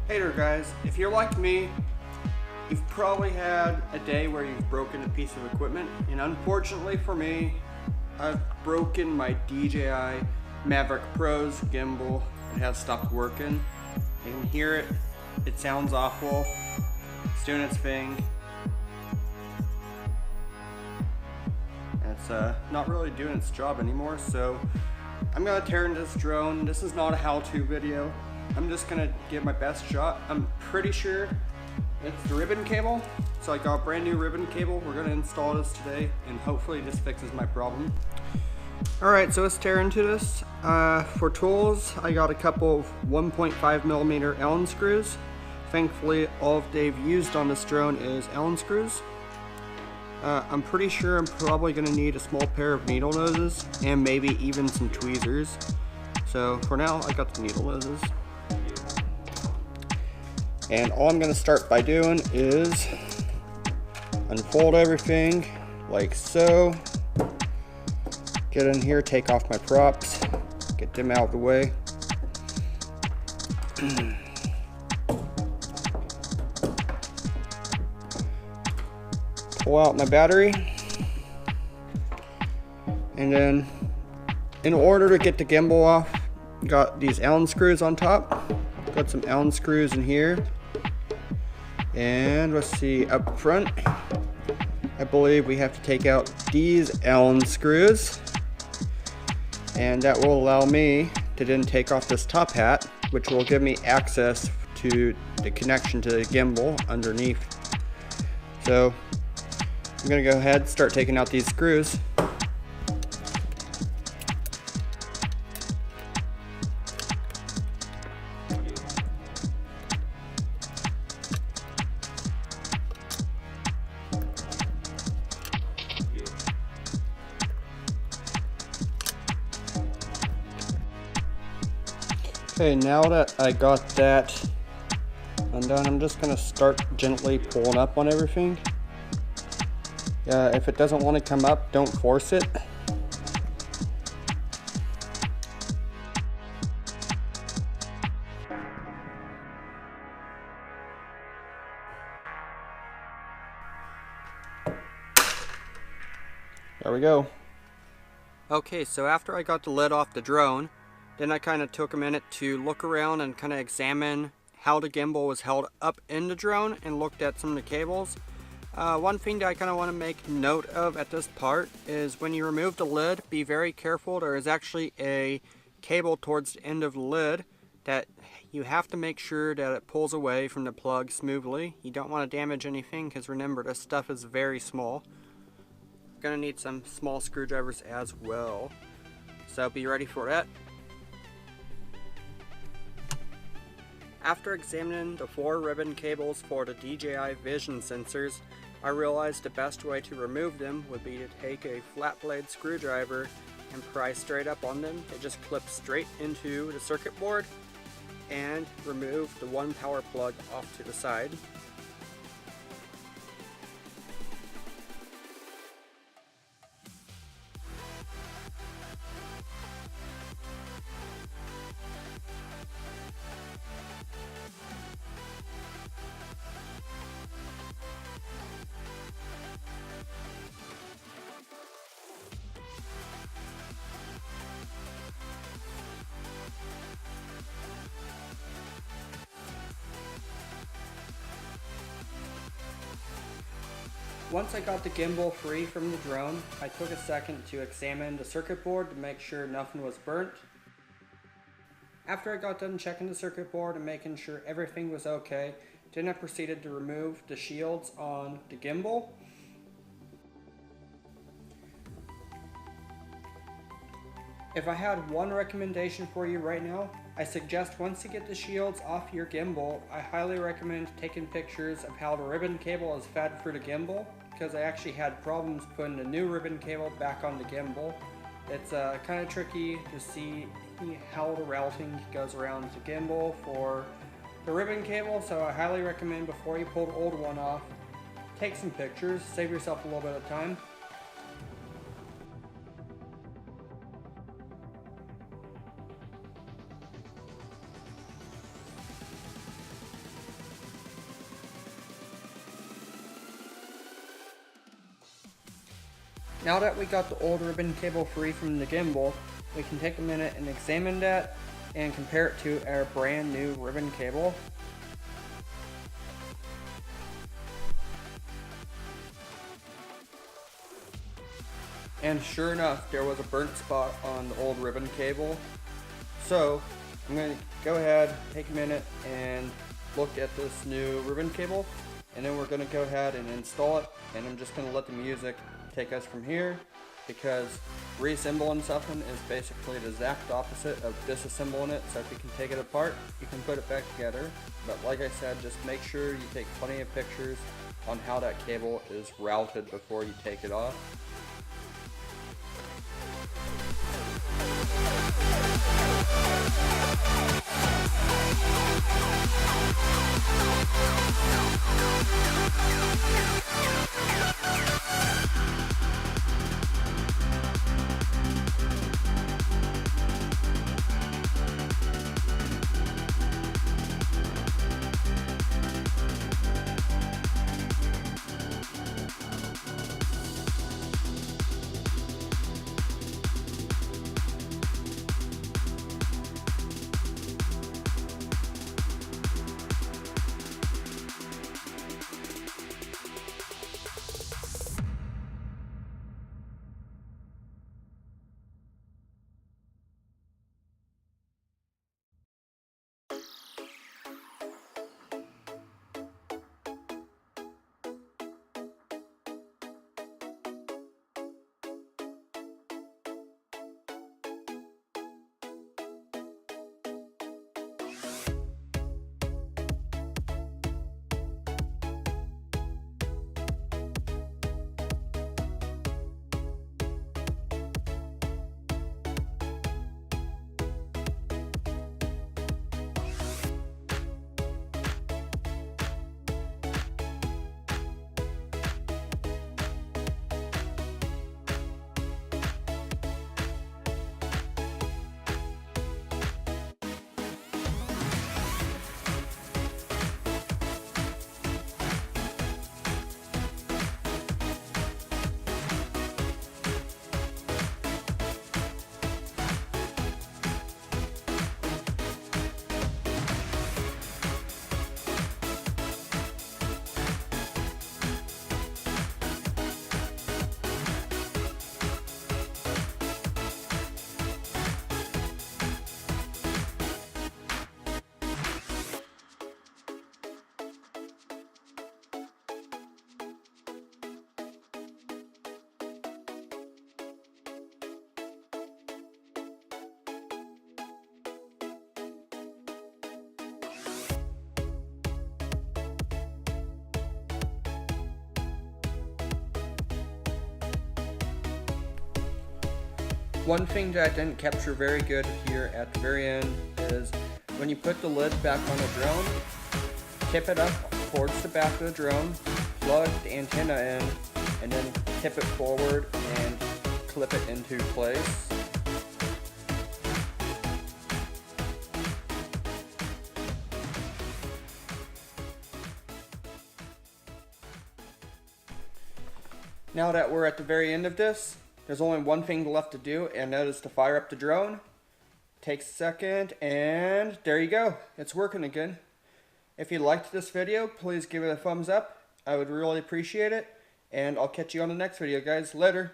Hey there guys, if you're like me, you've probably had a day where you've broken a piece of equipment, and unfortunately for me, I've broken my DJI Mavic Pro's gimbal. It has stopped working. You can hear it, it sounds awful, it's doing its thing. It's not really doing its job anymore, so I'm gonna tear into this drone. This is not a how-to video. I'm just gonna give my best shot. I'm pretty sure it's the ribbon cable. So I got a brand new ribbon cable. We're gonna install this today and hopefully this fixes my problem. Alright, so let's tear into this. For tools, I got a couple of 1.5mm Allen screws. Thankfully, all they've used on this drone is Allen screws. I'm pretty sure I'm probably going to need a small pair of needle noses and maybe even some tweezers. So for now, I got the needle noses. And all I'm going to start by doing is unfold everything like so. Get in here, take off my props, get them out of the way. Pull out my battery, and then in order to get the gimbal off, got these Allen screws on top. Got some Allen screws in here, and let's see, up front I believe we have to take out these Allen screws, and that will allow me to then take off this top hat, which will give me access to the connection to the gimbal underneath. So I'm gonna go ahead and start taking out these screws. Okay, now that I got that undone, I'm just gonna start gently pulling up on everything. If it doesn't want to come up, don't force it. There we go. Okay, so after I got the lid off the drone, then I kind of took a minute to look around and kind of examine how the gimbal was held up in the drone and looked at some of the cables. One thing that I kind of want to make note of at this part is when you remove the lid, be very careful. There is actually a cable towards the end of the lid that you have to make sure that it pulls away from the plug smoothly. You don't want to damage anything because remember, this stuff is very small. You're going to need some small screwdrivers as well. So be ready for that. After examining the 4 ribbon cables for the DJI Vision sensors, I realized the best way to remove them would be to take a flat blade screwdriver and pry straight up on them. It just clips straight into the circuit board and remove the one power plug off to the side. Once I got the gimbal free from the drone, I took a second to examine the circuit board to make sure nothing was burnt. After I got done checking the circuit board and making sure everything was okay, then I proceeded to remove the shields on the gimbal. If I had one recommendation for you right now, I suggest once you get the shields off your gimbal, I highly recommend taking pictures of how the ribbon cable is fed through the gimbal, because I actually had problems putting the new ribbon cable back on the gimbal. It's kind of tricky to see how the routing goes around the gimbal for the ribbon cable, so I highly recommend before you pull the old one off, take some pictures, save yourself a little bit of time. Now that we got the old ribbon cable free from the gimbal, we can take a minute and examine that and compare it to our brand new ribbon cable. And sure enough, there was a burnt spot on the old ribbon cable. So I'm going to go ahead, take a minute and look at this new ribbon cable, and then we're going to go ahead and install it, and I'm just going to let the music take us from here, because reassembling something is basically the exact opposite of disassembling it. So if you can take it apart, you can put it back together. But like I said, just make sure you take plenty of pictures on how that cable is routed before you take it off. One thing that I didn't capture very good here at the very end is when you put the lid back on the drone, tip it up towards the back of the drone, plug the antenna in, and then tip it forward and clip it into place. Now that we're at the very end of this, there's only one thing left to do, and that is to fire up the drone. Takes a second, and there you go. It's working again. If you liked this video, please give it a thumbs up. I would really appreciate it, and I'll catch you on the next video, guys. Later.